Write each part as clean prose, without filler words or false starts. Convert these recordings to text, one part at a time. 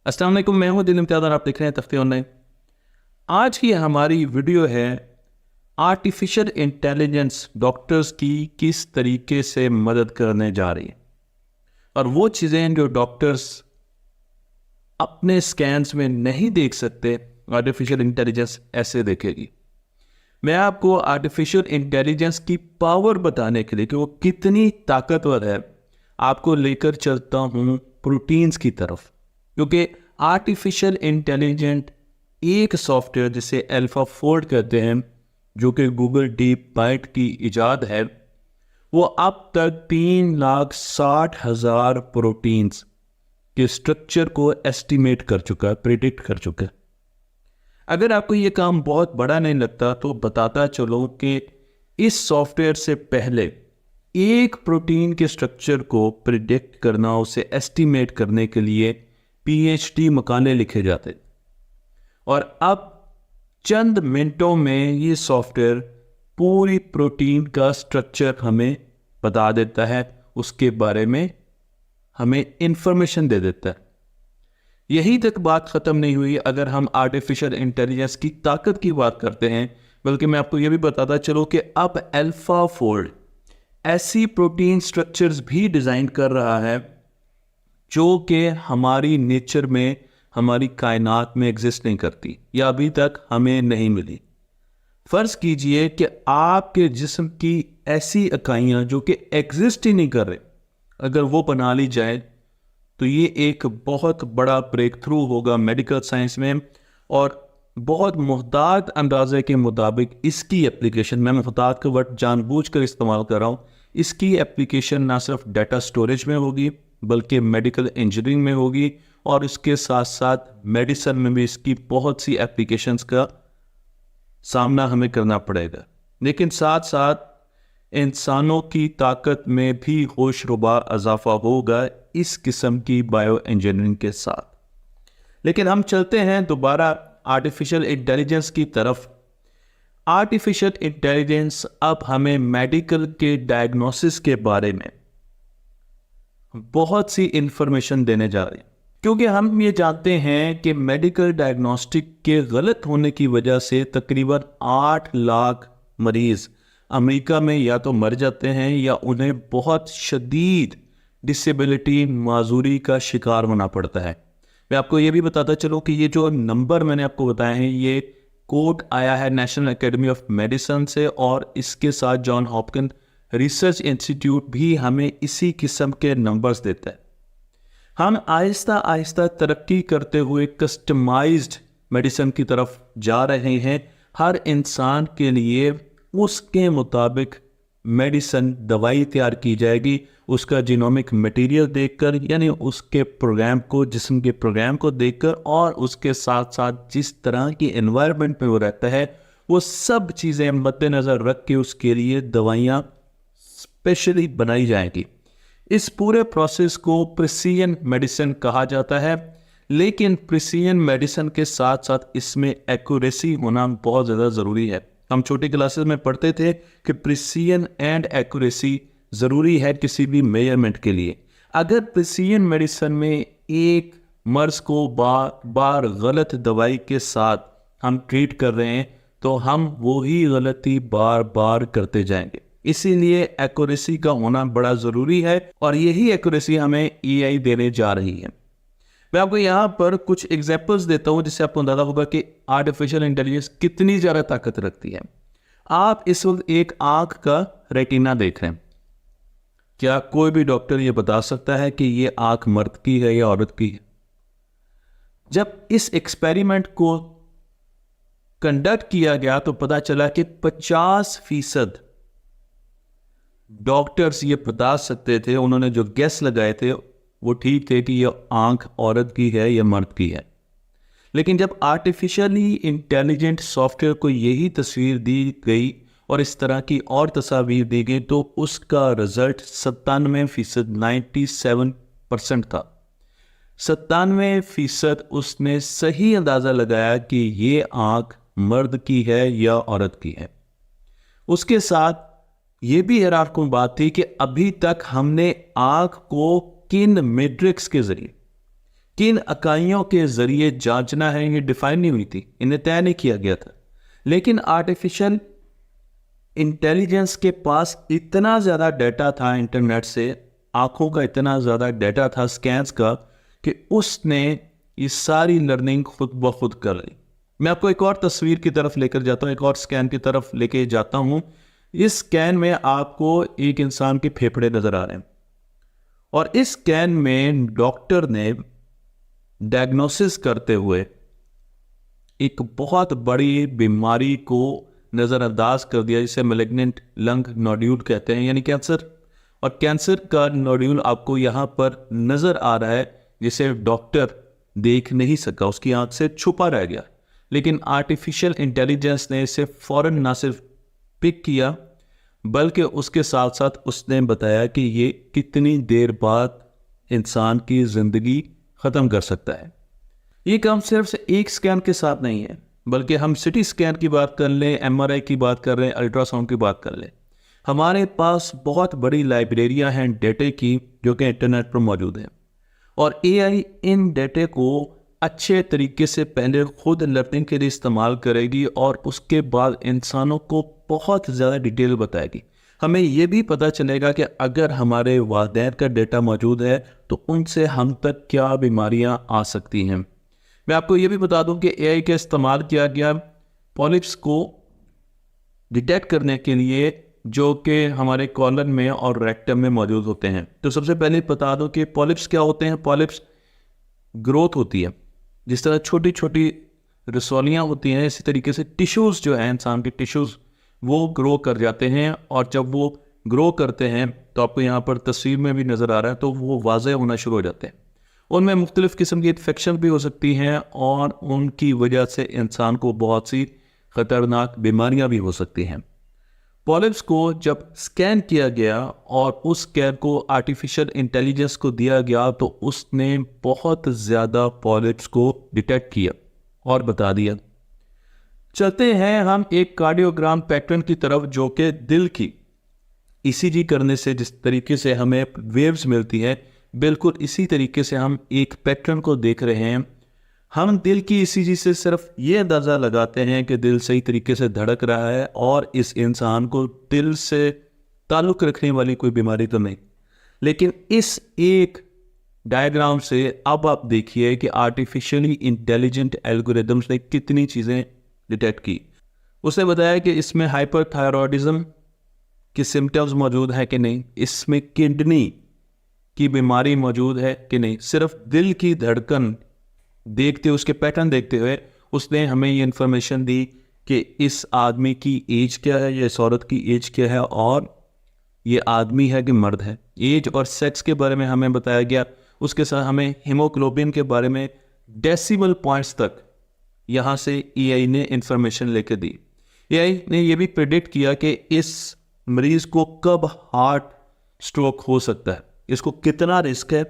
अस्सलाम वालेकुम, मैं हूं दिल इम्तियाज़ और आप देख रहे हैं तफ्ती ऑनलाइन। आज की हमारी वीडियो है आर्टिफिशियल इंटेलिजेंस डॉक्टर्स की किस तरीके से मदद करने जा रही है और वो चीज़ें जो डॉक्टर्स अपने स्कैन्स में नहीं देख सकते, आर्टिफिशियल इंटेलिजेंस ऐसे देखेगी। मैं आपको आर्टिफिशियल इंटेलिजेंस की पावर बताने के लिए कि वो कितनी ताकतवर है आपको लेकर चलता हूँ प्रोटीन्स की तरफ, क्योंकि आर्टिफिशियल इंटेलिजेंट एक सॉफ्टवेयर जिसे अल्फा फोल्ड कहते हैं, जो कि गूगल डीप माइंड की इजाद है, वो अब तक 3,60,000 प्रोटीन्स के स्ट्रक्चर को एस्टिमेट कर चुका है, प्रिडिक्ट कर चुका है। अगर आपको ये काम बहुत बड़ा नहीं लगता तो बताता चलो कि इस सॉफ्टवेयर से पहले एक प्रोटीन के स्ट्रक्चर को प्रिडिक्ट करना, उसे एस्टिमेट करने के लिए पीएचडी मकाले लिखे जाते, और अब चंद मिनटों में ये सॉफ्टवेयर पूरी प्रोटीन का स्ट्रक्चर हमें बता देता है, उसके बारे में हमें इंफॉर्मेशन दे देता है। यही तक बात खत्म नहीं हुई। अगर हम आर्टिफिशियल इंटेलिजेंस की ताकत की बात करते हैं, बल्कि मैं आपको यह भी बताता चलो कि अब अल्फा फोल्ड ऐसी प्रोटीन स्ट्रक्चर्स भी डिजाइन कर रहा है जो कि हमारी नेचर में, हमारी कायनात में एग्जिस्ट नहीं करती या अभी तक हमें नहीं मिली। फर्ज कीजिए कि आपके जिस्म की ऐसी इकाइयां जो कि एग्जिस्ट ही नहीं कर रहे, अगर वो बना ली जाए तो ये एक बहुत बड़ा ब्रेक थ्रू होगा मेडिकल साइंस में। और बहुत मुहतात अंदाजे के मुताबिक इसकी एप्लीकेशन, मैं मुहतात का वर्ड जानबूझकर इस्तेमाल कर रहा हूँ, इसकी एप्लीकेशन ना सिर्फ डाटा स्टोरेज में होगी बल्कि मेडिकल इंजीनियरिंग में होगी, और इसके साथ साथ मेडिसिन में भी इसकी बहुत सी एप्लीकेशंस का सामना हमें करना पड़ेगा। लेकिन साथ साथ इंसानों की ताकत में भी होशरुबा इजाफा होगा इस किस्म की बायो इंजीनियरिंग के साथ। लेकिन हम चलते हैं दोबारा आर्टिफिशियल इंटेलिजेंस की तरफ। आर्टिफिशियल इंटेलिजेंस अब हमें मेडिकल के डायग्नोसिस के बारे में बहुत सी इंफॉर्मेशन देने जा रही है, क्योंकि हम ये जानते हैं कि मेडिकल डायग्नोस्टिक के गलत होने की वजह से तकरीबन 8 लाख मरीज अमेरिका में या तो मर जाते हैं या उन्हें बहुत शदीद डिसेबिलिटी, माजूरी का शिकार होना पड़ता है। मैं आपको ये भी बताता चलूँ कि ये जो नंबर मैंने आपको बताए हैं, ये कोट आया है नेशनल एकेडमी ऑफ मेडिसिन से, और इसके साथ जॉन हॉपकिंस रिसर्च इंस्टीट्यूट भी हमें इसी किस्म के नंबर्स देता है। हम आहिस्ता आहिस्ता तरक्की करते हुए कस्टमाइज्ड मेडिसिन की तरफ जा रहे हैं। हर इंसान के लिए उसके मुताबिक मेडिसिन, दवाई तैयार की जाएगी, उसका जीनोमिक मटेरियल देखकर, यानी उसके प्रोग्राम को, जिस्म के प्रोग्राम को देखकर, और उसके साथ साथ जिस तरह की एनवायरनमेंट में वो रहता है, वो सब चीज़ें मद्देनज़र रख के उसके लिए दवाइयाँ स्पेशली बनाई जाएगी। इस पूरे प्रोसेस को प्रिसीजन मेडिसिन कहा जाता है। लेकिन प्रिसीजन मेडिसिन के साथ साथ इसमें एक्यूरेसी होना बहुत ज़्यादा ज़रूरी है। हम छोटी क्लासेस में पढ़ते थे कि प्रिसीजन एंड एक्यूरेसी ज़रूरी है किसी भी मेजरमेंट के लिए। अगर प्रिसीजन मेडिसिन में एक मर्ज़ को बार बार गलत दवाई के साथ हम ट्रीट कर रहे हैं तो हम वही गलती बार बार करते जाएंगे। इसीलिए एक्यूरेसी का होना बड़ा ज़रूरी है, और यही एक्यूरेसी हमें एआई देने जा रही है। मैं आपको यहाँ पर कुछ एग्जांपल्स देता हूँ जिससे आपको अंदाजा होगा कि आर्टिफिशियल इंटेलिजेंस कितनी ज़्यादा ताकत रखती है। आप इस वक्त एक आंख का रेटिना देख रहे हैं। क्या कोई भी डॉक्टर ये बता सकता है कि ये आंख मर्द की है या औरत की है? जब इस एक्सपेरिमेंट को कंडक्ट किया गया तो पता चला कि 50% डॉक्टर्स ये बता सकते थे, उन्होंने जो गेस लगाए थे वो ठीक थे कि ये आंख औरत की है या मर्द की है। लेकिन जब आर्टिफिशियली इंटेलिजेंट सॉफ्टवेयर को यही तस्वीर दी गई और इस तरह की और तस्वीर दी गई तो उसका रिजल्ट 97%, 97% था। 97% उसने सही अंदाज़ा लगाया कि ये आंख मर्द की है या औरत की है। उसके साथ ये भी हैरानकुन बात थी कि अभी तक हमने आंख को किन मैट्रिक्स के जरिए, किन इकाइयों के जरिए जांचना है ये डिफाइन नहीं हुई थी, इन्हें तय नहीं किया गया था। लेकिन आर्टिफिशियल इंटेलिजेंस के पास इतना ज़्यादा डाटा था इंटरनेट से, आंखों का इतना ज़्यादा डाटा था स्कैन्स का, कि उसने ये सारी लर्निंग खुद ब खुद कर ली। मैं आपको एक और तस्वीर की तरफ लेकर जाता हूँ, एक और स्कैन की तरफ लेके जाता हूँ। इस स्कैन में आपको एक इंसान के फेफड़े नज़र आ रहे हैं और इस स्कैन में डॉक्टर ने डायग्नोसिस करते हुए एक बहुत बड़ी बीमारी को नज़रअंदाज कर दिया, जिसे मैलिग्नेंट लंग नोड्यूल कहते हैं, यानी कैंसर। और कैंसर का नोड्यूल आपको यहाँ पर नज़र आ रहा है, जिसे डॉक्टर देख नहीं सका, उसकी आंख से छुपा रह गया। लेकिन आर्टिफिशियल इंटेलिजेंस ने इसे फौरन ना सिर्फ पिक किया, बल्कि उसके साथ साथ उसने बताया कि ये कितनी देर बाद इंसान की ज़िंदगी ख़त्म कर सकता है। ये काम सिर्फ एक स्कैन के साथ नहीं है, बल्कि हम सिटी स्कैन की बात कर लें, एमआरआई की बात कर लें, अल्ट्रासाउंड की बात कर लें, हमारे पास बहुत बड़ी लाइब्रेरियां हैं डेटे की, जो कि इंटरनेट पर मौजूद हैं। और एआई इन डेटे को अच्छे तरीके से पहले खुद लर्निंग के लिए इस्तेमाल करेगी और उसके बाद इंसानों को बहुत ज़्यादा डिटेल बताएगी। हमें ये भी पता चलेगा कि अगर हमारे वालिदैन का डेटा मौजूद है तो उनसे हम तक क्या बीमारियां आ सकती हैं। मैं आपको ये भी बता दूं कि एआई का इस्तेमाल किया गया पॉलिप्स को डिटेक्ट करने के लिए, जो कि हमारे कॉलन में और रेक्टम में मौजूद होते हैं। तो सबसे पहले बता दूं कि पॉलिप्स क्या होते हैं। पॉलिप्स ग्रोथ होती है, जिस तरह छोटी छोटी रसौलियाँ होती हैं, इसी तरीके से टिश्यूज़ जो हैं, इंसान के टिश्यूज़, वो ग्रो कर जाते हैं। और जब वो ग्रो करते हैं तो आपको यहाँ पर तस्वीर में भी नज़र आ रहा है, तो वो वाज़ेह होना शुरू हो जाते हैं। उनमें मुख्तलिफ़ किस्म की इन्फेक्शन भी हो सकती हैं और उनकी वजह से इंसान को बहुत सी ख़तरनाक बीमारियां भी हो सकती हैं। पॉलिप्स को जब स्कैन किया गया और उस स्कैन को आर्टिफिशियल इंटेलिजेंस को दिया गया, तो उसने बहुत ज़्यादा पॉलिप्स को डिटेक्ट किया और बता दिया। चलते हैं हम एक कार्डियोग्राम पैटर्न की तरफ, जो कि दिल की ईसीजी करने से जिस तरीके से हमें वेव्स मिलती है, बिल्कुल इसी तरीके से हम एक पैटर्न को देख रहे हैं। हम दिल की ईसीजी से सिर्फ ये अंदाज़ा लगाते हैं कि दिल सही तरीके से धड़क रहा है और इस इंसान को दिल से ताल्लुक़ रखने वाली कोई बीमारी तो नहीं। लेकिन इस एक डायग्राम से अब आप देखिए कि आर्टिफिशियली इंटेलिजेंट एल्गोरिदम्स ने कितनी चीज़ें डिटेक्ट की। उसने बताया कि इसमें हाइपरथायरॉयडिज्म की सिम्टम्स मौजूद है कि नहीं, इसमें किडनी की बीमारी मौजूद है कि नहीं। सिर्फ दिल की धड़कन देखते, उसके पैटर्न देखते हुए उसने हमें ये इन्फॉर्मेशन दी कि इस आदमी की एज क्या है, या इस औरत की एज क्या है, और ये आदमी है कि मर्द है। एज और सेक्स के बारे में हमें बताया गया। उसके साथ हमें हीमोग्लोबिन के बारे में डेसिमल पॉइंट्स तक यहाँ से एआई ने इंफॉर्मेशन लेकर दी। एआई ने यह भी प्रेडिक्ट किया कि इस मरीज को कब हार्ट स्ट्रोक हो सकता है, इसको कितना रिस्क है,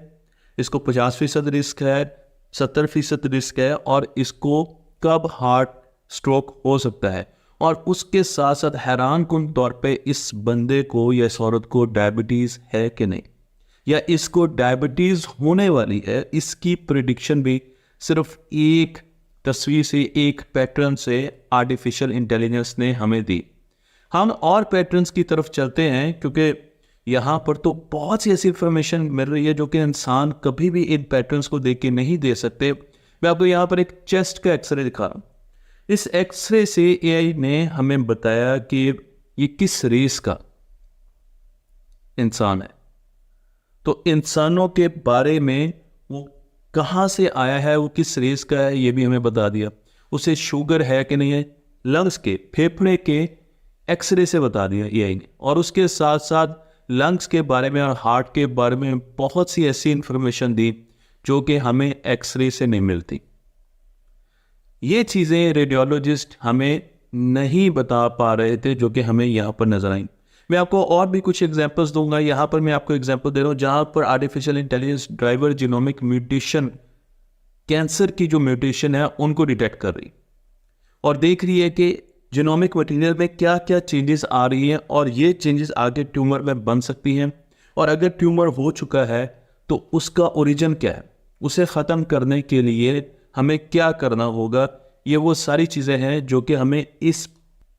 इसको 50% रिस्क है, 70% रिस्क है, और इसको कब हार्ट स्ट्रोक हो सकता है। और उसके साथ साथ हैरान कुन तौर पे इस बंदे को या इस औरत को डायबिटीज़ है कि नहीं, या इसको डायबिटीज़ होने वाली है, इसकी प्रिडिक्शन भी सिर्फ एक तस्वीर से, एक पैटर्न से आर्टिफिशियल इंटेलिजेंस ने हमें दी। हम और पैटर्न्स की तरफ चलते हैं, क्योंकि यहाँ पर तो बहुत सी ऐसी इंफॉर्मेशन मिल रही है जो कि इंसान कभी भी इन पैटर्न्स को देख के नहीं दे सकते। मैं आपको यहाँ पर एक चेस्ट का एक्सरे दिखा रहा हूँ। इस एक्सरे से एआई ने हमें बताया कि ये किस रेस का इंसान है। तो इंसानों के बारे में वो कहाँ से आया है, वो किस रेस का है, ये भी हमें बता दिया। उसे शुगर है कि नहीं है, लंग्स के, फेफड़े के एक्सरे से बता दिया एआई ने। और उसके साथ साथ लंग्स के बारे में और हार्ट के बारे में बहुत सी ऐसी इंफॉर्मेशन दी जो कि हमें एक्सरे से नहीं मिलती। ये चीज़ें रेडियोलॉजिस्ट हमें नहीं बता पा रहे थे, जो कि हमें यहाँ पर नजर आई। मैं आपको और भी कुछ एग्जांपल्स दूंगा। यहाँ पर मैं आपको एग्जांपल दे रहा हूँ जहाँ पर artificial intelligence driver genomic mutation, cancer की जो म्यूटेशन है उनको डिटेक्ट कर रही और देख रही है कि जीनोमिक मटेरियल में क्या क्या चेंजेस आ रही हैं और ये चेंजेस आगे ट्यूमर में बन सकती हैं, और अगर ट्यूमर हो चुका है तो उसका ओरिजिन क्या है, उसे ख़त्म करने के लिए हमें क्या करना होगा, ये वो सारी चीज़ें हैं जो कि हमें इस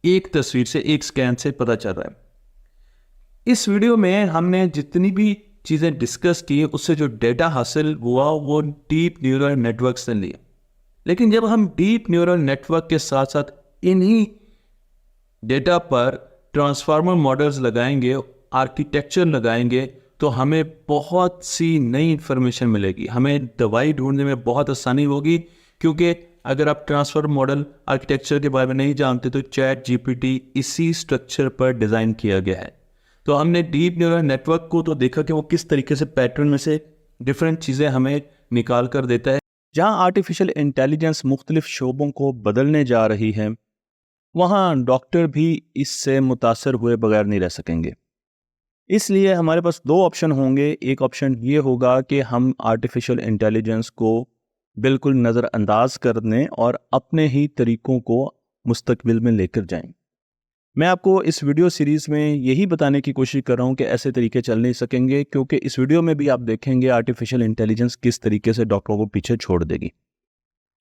एक तस्वीर से, एक स्कैन से पता चल रहा है। इस वीडियो में हमने जितनी भी चीज़ें डिस्कस की, उससे जो डेटा हासिल हुआ वो डीप न्यूरल नेटवर्क से लिए। लेकिन जब हम डीप न्यूरल नेटवर्क के साथ साथ इन्हीं डेटा पर ट्रांसफार्मर मॉडल्स लगाएंगे, आर्किटेक्चर लगाएंगे, तो हमें बहुत सी नई इन्फॉर्मेशन मिलेगी। हमें दवाई ढूंढने में बहुत आसानी होगी, क्योंकि अगर आप ट्रांसफर मॉडल आर्किटेक्चर के बारे में नहीं जानते तो चैट जीपीटी इसी स्ट्रक्चर पर डिज़ाइन किया गया है। तो हमने डीप न्यूरल नेटवर्क को तो देखा कि वो किस तरीके से पैटर्न में से डिफरेंट चीज़ें हमें निकाल कर देता है। जहाँ आर्टिफिशियल इंटेलिजेंस मुख्तलिफ शोबों को बदलने जा रही है, वहाँ डॉक्टर भी इससे मुतासर हुए बगैर नहीं रह सकेंगे। इसलिए हमारे पास दो ऑप्शन होंगे। एक ऑप्शन ये होगा कि हम आर्टिफिशियल इंटेलिजेंस को बिल्कुल नज़रअंदाज कर दें और अपने ही तरीक़ों को मुस्तकबिल में लेकर जाएं। मैं आपको इस वीडियो सीरीज़ में यही बताने की कोशिश कर रहा हूँ कि ऐसे तरीके चल नहीं सकेंगे, क्योंकि इस वीडियो में भी आप देखेंगे आर्टिफिशियल इंटेलिजेंस किस तरीके से डॉक्टरों को पीछे छोड़ देगी।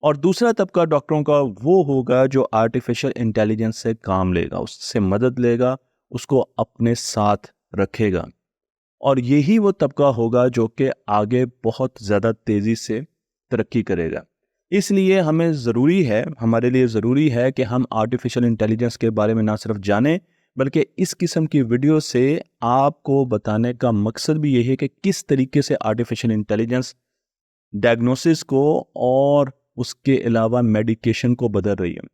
और दूसरा तबका डॉक्टरों का वो होगा जो आर्टिफिशियल इंटेलिजेंस से काम लेगा, उससे मदद लेगा, उसको अपने साथ रखेगा। और यही वो तबका होगा जो कि आगे बहुत ज़्यादा तेज़ी से तरक्की करेगा। इसलिए हमारे लिए ज़रूरी है कि हम आर्टिफिशियल इंटेलिजेंस के बारे में ना सिर्फ जानें, बल्कि इस किस्म की वीडियो से आपको बताने का मकसद भी यही है कि किस तरीके से आर्टिफिशियल इंटेलिजेंस डायग्नोसिस को और उसके अलावा मेडिकेशन को बदल रही है।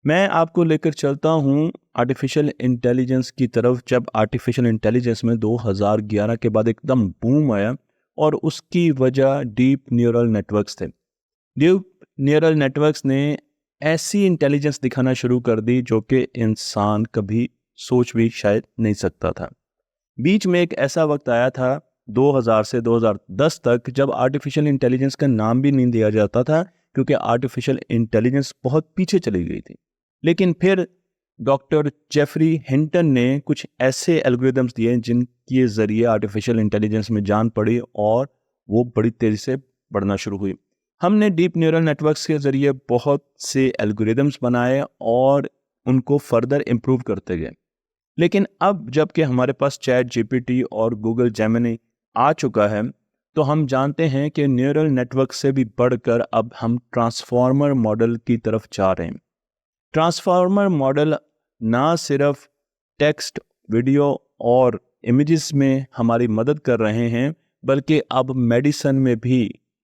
मैं आपको लेकर चलता हूँ आर्टिफिशियल इंटेलिजेंस की तरफ। जब आर्टिफिशियल इंटेलिजेंस में 2011 के बाद एकदम बूम आया, और उसकी वजह डीप न्यूरल नेटवर्क्स थे। डीप न्यूरल नेटवर्क्स ने ऐसी इंटेलिजेंस दिखाना शुरू कर दी जो कि इंसान कभी सोच भी शायद नहीं सकता था। बीच में एक ऐसा वक्त आया था 2000 से 2010 तक, जब आर्टिफिशियल इंटेलिजेंस का नाम भी नहीं दिया जाता था, क्योंकि आर्टिफिशियल इंटेलिजेंस बहुत पीछे चली गई थी। लेकिन फिर डॉक्टर जेफरी हिंटन ने कुछ ऐसे एल्गोरिदम्स दिए जिनके ज़रिए आर्टिफिशियल इंटेलिजेंस में जान पड़ी और वो बड़ी तेज़ी से बढ़ना शुरू हुई। हमने डीप न्यूरल नेटवर्क्स के ज़रिए बहुत से एल्गोरिदम्स बनाए और उनको फर्दर इम्प्रूव करते गए। लेकिन अब जबकि हमारे पास चैट जीपीटी और गूगल जेमिनी आ चुका है, तो हम जानते हैं कि न्यूरल नेटवर्क से भी बढ़कर अब हम ट्रांसफार्मर मॉडल की तरफ जा रहे हैं। ट्रांसफार्मर मॉडल ना सिर्फ टेक्स्ट, वीडियो और इमेजेस में हमारी मदद कर रहे हैं, बल्कि अब मेडिसिन में भी,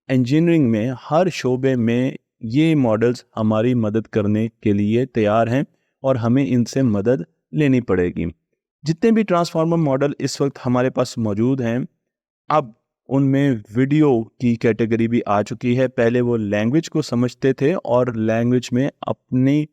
इंजीनियरिंग में, हर शोबे में ये मॉडल्स हमारी मदद करने के लिए तैयार हैं और हमें इनसे मदद लेनी पड़ेगी। जितने भी ट्रांसफार्मर मॉडल इस वक्त हमारे पास मौजूद हैं, अब उनमें वीडियो की कैटेगरी भी आ चुकी है। पहले वो लैंग्वेज को समझते थे और लैंग्वेज में अपनी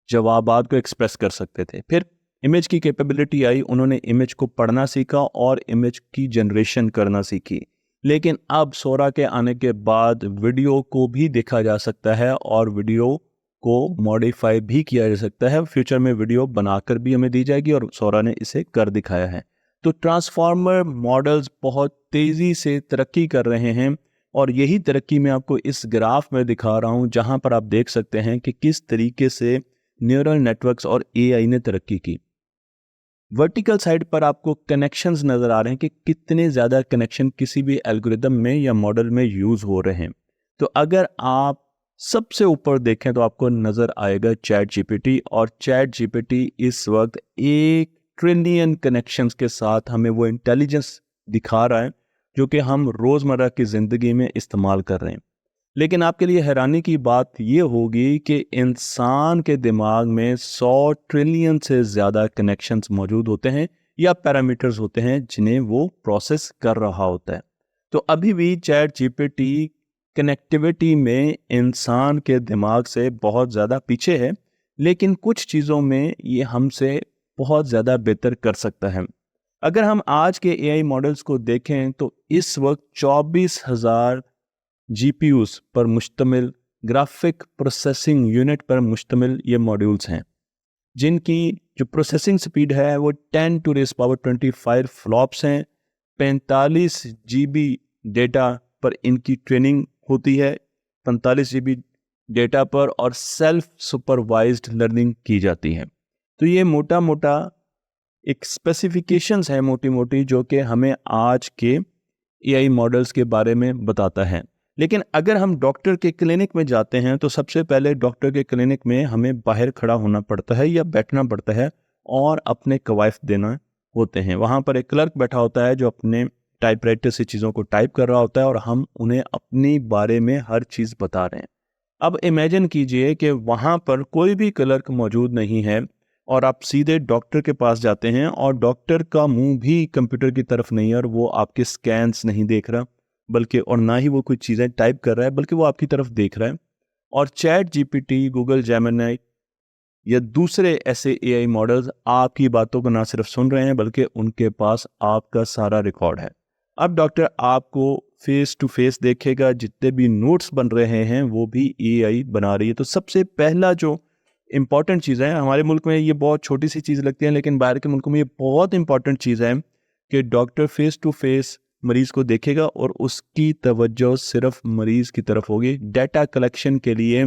जवाबात को एक्सप्रेस कर सकते थे। फिर इमेज की कैपेबिलिटी आई, उन्होंने इमेज को पढ़ना सीखा और इमेज की जनरेशन करना सीखी। लेकिन अब सोरा के आने के बाद वीडियो को भी देखा जा सकता है और वीडियो को मॉडिफाई भी किया जा सकता है। फ्यूचर में वीडियो बनाकर भी हमें दी जाएगी और सोरा ने इसे कर दिखाया है। तो ट्रांसफार्मर मॉडल्स बहुत तेज़ी से तरक्की कर रहे हैं, और यही तरक्की मैं आपको इस ग्राफ में दिखा रहा हूँ, जहाँ पर आप देख सकते हैं कि किस तरीके से न्यूरल नेटवर्क्स और एआई ने तरक्की की। वर्टिकल साइड पर आपको कनेक्शंस नज़र आ रहे हैं कि कितने ज़्यादा कनेक्शन किसी भी एल्गोरिदम में या मॉडल में यूज़ हो रहे हैं। तो अगर आप सबसे ऊपर देखें तो आपको नज़र आएगा चैट जीपीटी, और चैट जीपीटी इस वक्त 1 ट्रिलियन कनेक्शंस के साथ हमें वो इंटेलिजेंस दिखा रहा है जो कि हम रोज़मर्रा की ज़िंदगी में इस्तेमाल कर रहे हैं। लेकिन आपके लिए हैरानी की बात ये होगी कि इंसान के दिमाग में 100 ट्रिलियन से ज़्यादा कनेक्शंस मौजूद होते हैं या पैरामीटर्स होते हैं जिन्हें वो प्रोसेस कर रहा होता है। तो अभी भी चैट जीपीटी कनेक्टिविटी में इंसान के दिमाग से बहुत ज़्यादा पीछे है, लेकिन कुछ चीज़ों में ये हमसे बहुत ज़्यादा बेहतर कर सकता है। अगर हम आज के एआई मॉडल्स को देखें तो इस वक्त 24,000 जीपीयूज़ पर मुश्तमिल, ग्राफिक प्रोसेसिंग यूनिट पर मुश्तमिल ये मॉड्यूल्स हैं, जिनकी जो प्रोसेसिंग स्पीड है वो 10 टू रेज़ पावर 25 फ्लॉप्स हैं। 45 जीबी डेटा पर इनकी ट्रेनिंग होती है 45 GB डेटा पर और सेल्फ सुपरवाइज्ड लर्निंग की जाती है। तो ये मोटा मोटा एक स्पेसिफिकेशंस है मोटी मोटी जो कि हमें आज के AI मॉडल्स के बारे में बताता है। लेकिन अगर हम डॉक्टर के क्लिनिक में जाते हैं तो सबसे पहले डॉक्टर के क्लिनिक में हमें बाहर खड़ा होना पड़ता है या बैठना पड़ता है और अपने कवायद देना होते हैं। वहाँ पर एक क्लर्क बैठा होता है जो अपने टाइपराइटर से चीज़ों को टाइप कर रहा होता है और हम उन्हें अपनी बारे में हर चीज़ बता रहे हैं। अब इमेजिन कीजिए कि वहाँ पर कोई भी क्लर्क मौजूद नहीं है और आप सीधे डॉक्टर के पास जाते हैं और डॉक्टर का मुंह भी कंप्यूटर की तरफ नहीं है और वो आपके स्कैन्स नहीं देख रहा बल्कि, और ना ही वो कुछ चीज़ें टाइप कर रहा है बल्कि वो आपकी तरफ देख रहा है। और चैट जीपीटी, गूगल जेमिनी या दूसरे ऐसे AI मॉडल्स आपकी बातों को ना सिर्फ सुन रहे हैं बल्कि उनके पास आपका सारा रिकॉर्ड है। अब डॉक्टर आपको फेस टू फेस देखेगा, जितने भी नोट्स बन रहे हैं वो भी AI बना रही है। तो सबसे पहला जो इम्पॉर्टेंट चीज़ है, हमारे मुल्क में ये बहुत छोटी सी चीज़ लगती है लेकिन बाहर के मुल्कों में ये बहुत इंपॉर्टेंट चीज़ है कि डॉक्टर फेस टू फेस मरीज़ को देखेगा और उसकी तवज्जो सिर्फ मरीज़ की तरफ होगी। डाटा कलेक्शन के लिए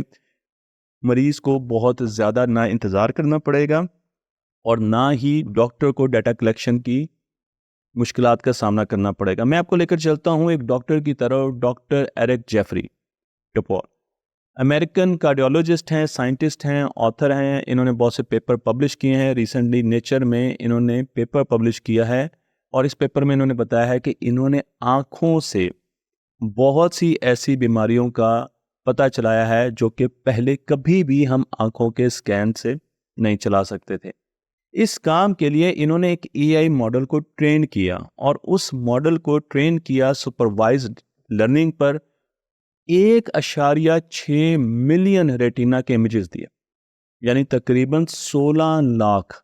मरीज़ को बहुत ज़्यादा ना इंतज़ार करना पड़ेगा और ना ही डॉक्टर को डाटा कलेक्शन की मुश्किलात का सामना करना पड़ेगा। मैं आपको लेकर चलता हूँ एक डॉक्टर की तरफ, doctor Eric Jeffrey Topol. American cardiologist हैं, साइंटिस्ट हैं, ऑथर हैं। इन्होंने बहुत से पेपर पब्लिश किए हैं। रिसेंटली नेचर में इन्होंने पेपर पब्लिश किया है और इस पेपर में इन्होंने बताया है कि इन्होंने आँखों से बहुत सी ऐसी बीमारियों का पता चलाया है जो कि पहले कभी भी हम आँखों के स्कैन से नहीं चला सकते थे। इस काम के लिए इन्होंने एक AI मॉडल को ट्रेन किया और उस मॉडल को ट्रेन किया सुपरवाइज्ड लर्निंग पर 1.6 मिलियन रेटिना के इमेजेस दिए, यानी तकरीबन 16 लाख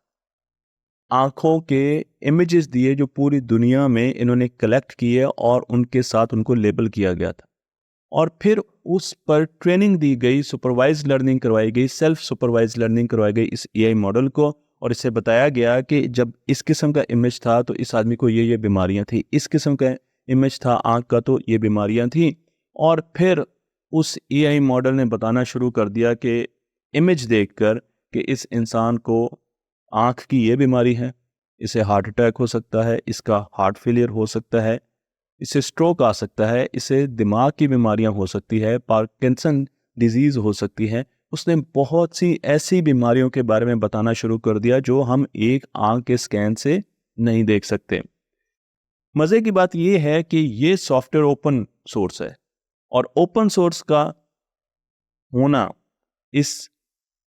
आंखों के इमेजेस दिए जो पूरी दुनिया में इन्होंने कलेक्ट किए और उनके साथ उनको लेबल किया गया था। और फिर उस पर ट्रेनिंग दी गई, सुपरवाइज लर्निंग करवाई गई, सेल्फ सुपरवाइज लर्निंग करवाई गई इस AI मॉडल को और इससे बताया गया कि जब इस किस्म का इमेज था तो इस आदमी को ये बीमारियां थी, इस किस्म का इमेज था आंख का तो ये बीमारियां थी। और फिर उस AI मॉडल ने बताना शुरू कर दिया कि इमेज देखकर कि इस इंसान को आंख की ये बीमारी है, इसे हार्ट अटैक हो सकता है, इसका हार्ट फेलियर हो सकता है, इसे स्ट्रोक आ सकता है, इसे दिमाग की बीमारियां हो सकती है, पार्किंसन डिजीज़ हो सकती है। उसने बहुत सी ऐसी बीमारियों के बारे में बताना शुरू कर दिया जो हम एक आंख के स्कैन से नहीं देख सकते। मज़े की बात यह है कि ये सॉफ्टवेयर ओपन सोर्स है और ओपन सोर्स का होना इस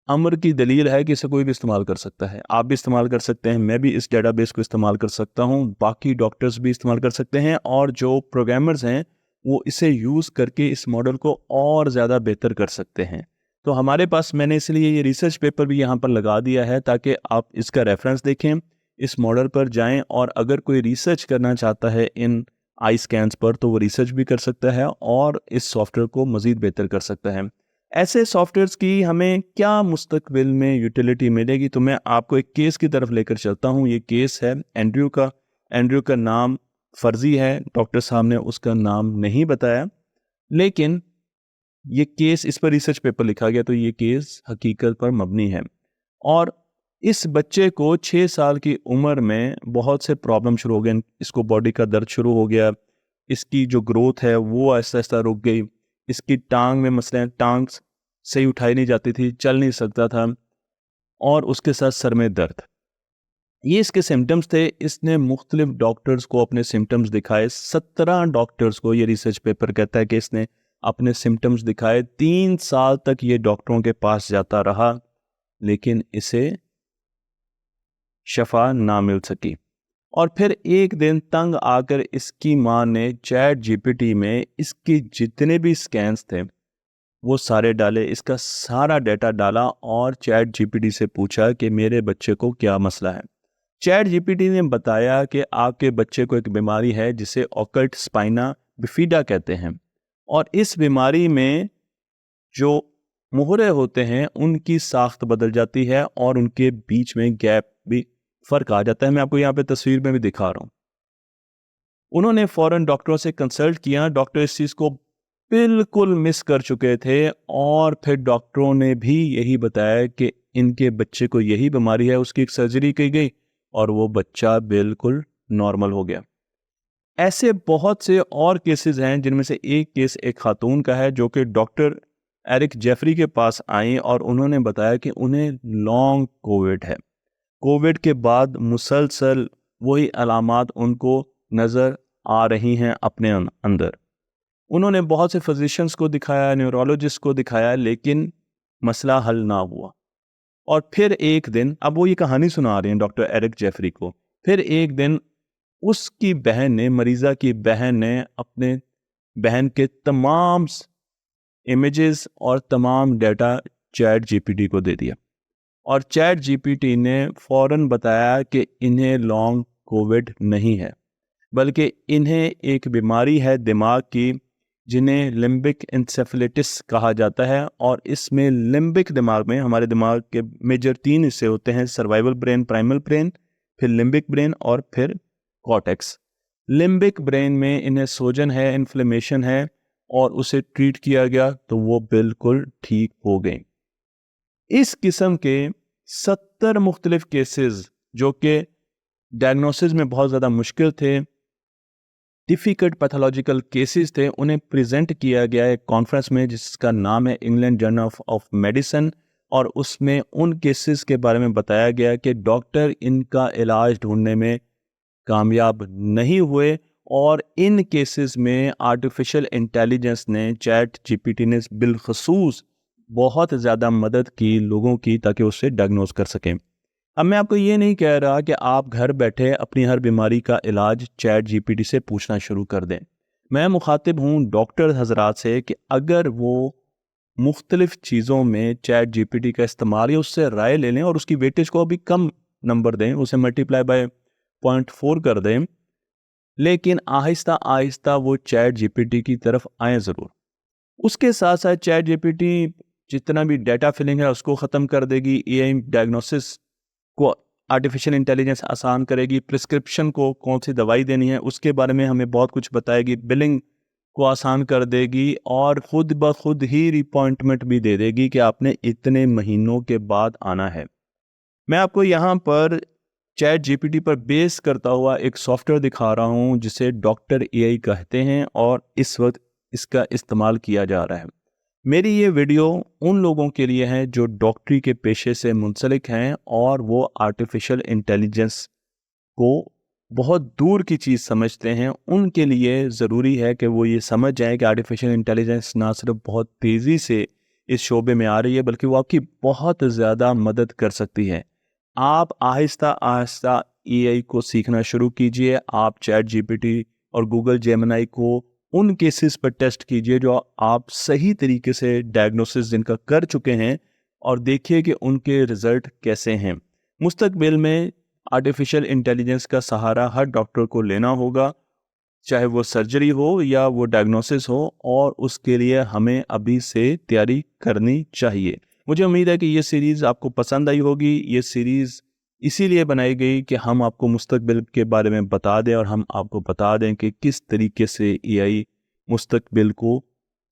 अम्र की दलील है कि इसे कोई भी इस्तेमाल कर सकता है। आप भी इस्तेमाल कर सकते हैं, मैं भी इस डेटाबेस को इस्तेमाल कर सकता हूँ, बाकी डॉक्टर्स भी इस्तेमाल कर सकते हैं और जो प्रोग्रामर्स हैं वो इसे यूज़ करके इस मॉडल को और ज़्यादा बेहतर कर सकते हैं। तो हमारे पास, मैंने इसलिए ये रिसर्च पेपर भी यहाँ पर लगा दिया है ताकि आप इसका रेफरेंस देखें, इस मॉडल पर जाएं और अगर कोई रिसर्च करना चाहता है इन आई स्कैन्स पर तो वो रिसर्च भी कर सकता है और इस सॉफ्टवेयर को मज़ीद बेहतर कर सकता है। ऐसे सॉफ्टवेयर्स की हमें क्या मुस्तकबिल में यूटिलिटी मिलेगी, तो मैं आपको एक केस की तरफ लेकर चलता हूँ। ये केस है एंड्रयू का। एंड्रयू का नाम फर्जी है, डॉक्टर साहब ने उसका नाम नहीं बताया, लेकिन ये केस, इस पर रिसर्च पेपर लिखा गया तो ये केस हकीकत पर मबनी है। और इस बच्चे को 6 साल की उम्र में बहुत से प्रॉब्लम शुरू हो गए। इसको बॉडी का दर्द शुरू हो गया, इसकी जो ग्रोथ है वो आहिस्ता आहिस्ता रुक गई, इसकी टांग में मसले, टांग सही उठाई नहीं जाती थी, चल नहीं सकता था और उसके साथ सर में दर्द। ये इसके सिम्टम्स थे। इसने मुख्तलिफ डॉक्टर्स को अपने सिम्टम्स दिखाए, 17 डॉक्टर्स को, ये रिसर्च पेपर कहता है कि इसने अपने सिम्टम्स दिखाए। 3 साल तक ये डॉक्टरों के पास जाता रहा लेकिन इसे शफा ना मिल सकी। और फिर एक दिन तंग आकर इसकी माँ ने चैट जीपीटी में इसके जितने भी स्कैन्स थे वो सारे डाले, इसका सारा डाटा डाला और चैट जीपीटी से पूछा कि मेरे बच्चे को क्या मसला है। चैट जीपीटी ने बताया कि आपके बच्चे को एक बीमारी है जिसे ऑकल्ट स्पाइना बिफिडा कहते हैं और इस बीमारी में जो मुहरे होते हैं उनकी साख्त बदल जाती है और उनके बीच में गैप भी, फर्क आ जाता है। मैं आपको यहाँ पे तस्वीर में भी दिखा रहा हूँ। उन्होंने फ़ौरन डॉक्टरों से कंसल्ट किया। डॉक्टर इस चीज़ को बिल्कुल मिस कर चुके थे और फिर डॉक्टरों ने भी यही बताया कि इनके बच्चे को यही बीमारी है। उसकी एक सर्जरी की गई और वो बच्चा बिल्कुल नॉर्मल हो गया। ऐसे बहुत से और केसेस हैं, जिनमें से एक केस एक खातून का है जो कि डॉक्टर एरिक जेफरी के पास आई और उन्होंने बताया कि उन्हें लॉन्ग कोविड है। कोविड के बाद मुसलसल वही अलामात उनको नज़र आ रही हैं अपने अंदर। उन्होंने बहुत से फिजिशियंस को दिखाया, न्यूरोलॉजिस्ट को दिखाया, लेकिन मसला हल ना हुआ। और फिर एक दिन, अब वो ये कहानी सुना रहे हैं डॉक्टर एरिक जेफरी को, फिर एक दिन उसकी बहन ने, मरीज़ा की बहन ने, अपने बहन के तमाम इमेजेस और तमाम डेटा चैट जीपीटी को दे दिया और चैट जीपीटी ने फ़ौरन बताया कि इन्हें लॉन्ग कोविड नहीं है, बल्कि इन्हें एक बीमारी है दिमाग की जिन्हें लिम्बिक इंसेफेलाइटिस कहा जाता है। और इसमें लिम्बिक दिमाग में, हमारे दिमाग के मेजर 3 हिस्से होते हैं, सर्वाइवल ब्रेन, प्राइमल ब्रेन, फिर लिम्बिक ब्रेन और फिर कॉर्टेक्स। लिम्बिक ब्रेन में इन्हें सोजन है, इन्फ्लेमेशन है और उसे ट्रीट किया गया तो वो बिल्कुल ठीक हो गए। इस किस्म के 70 मुख्तलिफ केसेस जो कि डायग्नोसिस में बहुत ज़्यादा मुश्किल थे, डिफ़िकल्ट पैथोलॉजिकल केसेस थे, उन्हें प्रेजेंट किया गया एक कॉन्फ्रेंस में जिसका नाम है इंग्लैंड जर्नल ऑफ मेडिसिन। और उसमें उन केसेस के बारे में बताया गया कि डॉक्टर इनका इलाज ढूंढने में कामयाब नहीं हुए और इन केसेस में आर्टिफिशियल इंटेलिजेंस ने, चैट जीपीटी ने बिलखसूस बहुत ज़्यादा मदद की लोगों की, ताकि उससे डायग्नोस कर सकें। अब मैं आपको ये नहीं कह रहा कि आप घर बैठे अपनी हर बीमारी का इलाज चैट जीपीटी से पूछना शुरू कर दें। मैं मुखातिब हूँ डॉक्टर हजरात से कि अगर वो मुख्तलिफ चीज़ों में चैट जीपीटी का इस्तेमाल या उससे राय ले लें और उसकी वेटेज को अभी कम नंबर दें, उसे मल्टीप्लाई बाय 0.4 कर दें, लेकिन आहिस्ता आहिस्ता वो चैट जीपीटी की तरफ आए ज़रूर। उसके साथ साथ चैट जीपीटी जितना भी डाटा फिलिंग है उसको ख़त्म कर देगी, एआई डायग्नोसिस को आर्टिफिशियल इंटेलिजेंस आसान करेगी, प्रिस्क्रिप्शन को कौन सी दवाई देनी है उसके बारे में हमें बहुत कुछ बताएगी, बिलिंग को आसान कर देगी और ख़ुद ब खुद ही रिपॉइंटमेंट भी दे देगी कि आपने इतने महीनों के बाद आना है। मैं आपको यहाँ पर चैट जीपीटी पर बेस करता हुआ एक सॉफ्टवेयर दिखा रहा हूँ जिसे डॉक्टर एआई कहते हैं और इस वक्त इसका इस्तेमाल किया जा रहा है। मेरी ये वीडियो उन लोगों के लिए है जो डॉक्टरी के पेशे से मुंसलिक हैं और वो आर्टिफिशियल इंटेलिजेंस को बहुत दूर की चीज़ समझते हैं। उनके लिए ज़रूरी है कि वो ये समझ जाएं कि आर्टिफिशियल इंटेलिजेंस ना सिर्फ बहुत तेज़ी से इस शोबे में आ रही है, बल्कि वो आपकी बहुत ज़्यादा मदद कर सकती है। आप आहिस्ता आहिस्ता एआई को सीखना शुरू कीजिए। आप चैट जीपीटी और गूगल जेमिनी को उन केसेस पर टेस्ट कीजिए जो आप सही तरीके से डायग्नोसिस जिनका कर चुके हैं और देखिए कि उनके रिज़ल्ट कैसे हैं। मुस्तकबिल में आर्टिफिशियल इंटेलिजेंस का सहारा हर डॉक्टर को लेना होगा, चाहे वो सर्जरी हो या वो डायग्नोसिस हो, और उसके लिए हमें अभी से तैयारी करनी चाहिए। मुझे उम्मीद है कि ये सीरीज़ आपको पसंद आई होगी। ये सीरीज़ इसीलिए बनाई गई कि हम आपको मुस्तकबिल के बारे में बता दें और हम आपको बता दें कि किस तरीके से एआई मुस्तकबिल को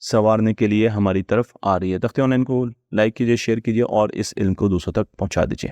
संवारने के लिए हमारी तरफ आ रही है। तख्ते ऑनलाइन को लाइक कीजिए, शेयर कीजिए और इस इल्म को दूसरों तक पहुंचा दीजिए।